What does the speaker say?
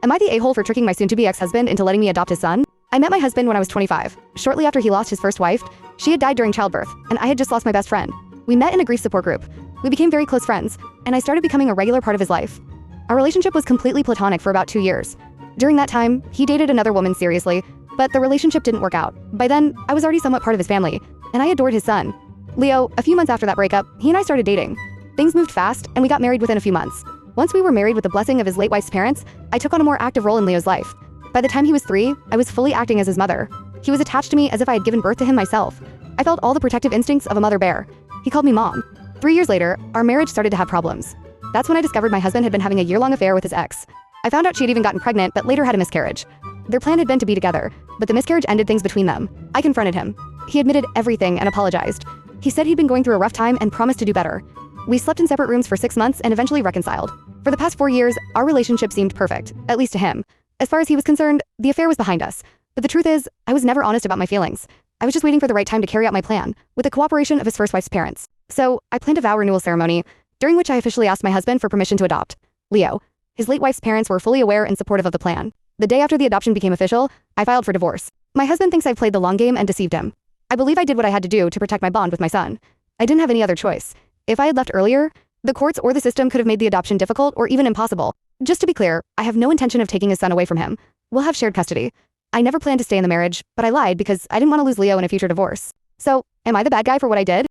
Am I the a-hole for tricking my soon-to-be ex-husband into letting me adopt his son? I met my husband when I was 25. Shortly after he lost his first wife, she had died during childbirth, and I had just lost my best friend. We met in a grief support group. We became very close friends, and I started becoming a regular part of his life. Our relationship was completely platonic for about 2 years. During that time, he dated another woman seriously, but the relationship didn't work out. By then, I was already somewhat part of his family, and I adored his son. Leo, a few months after that breakup, he and I started dating. Things moved fast, and we got married within a few months. Once we were married with the blessing of his late wife's parents, I took on a more active role in Leo's life. By the time he was 3, I was fully acting as his mother. He was attached to me as if I had given birth to him myself. I felt all the protective instincts of a mother bear. He called me mom. 3 years later, our marriage started to have problems. That's when I discovered my husband had been having a year-long affair with his ex. I found out she had even gotten pregnant, but later had a miscarriage. Their plan had been to be together, but the miscarriage ended things between them. I confronted him. He admitted everything and apologized. He said he'd been going through a rough time and promised to do better. We slept in separate rooms for 6 months and eventually reconciled. For the past 4 years, our relationship seemed perfect, at least to him. As far as he was concerned, the affair was behind us. But the truth is, I was never honest about my feelings. I was just waiting for the right time to carry out my plan, with the cooperation of his first wife's parents. So, I planned a vow renewal ceremony, during which I officially asked my husband for permission to adopt Leo. His late wife's parents were fully aware and supportive of the plan. The day after the adoption became official, I filed for divorce. My husband thinks I've played the long game and deceived him. I believe I did what I had to do to protect my bond with my son. I didn't have any other choice. If I had left earlier, the courts or the system could have made the adoption difficult or even impossible. Just to be clear, I have no intention of taking his son away from him. We'll have shared custody. I never planned to stay in the marriage, but I lied because I didn't want to lose Leo in a future divorce. So, am I the bad guy for what I did?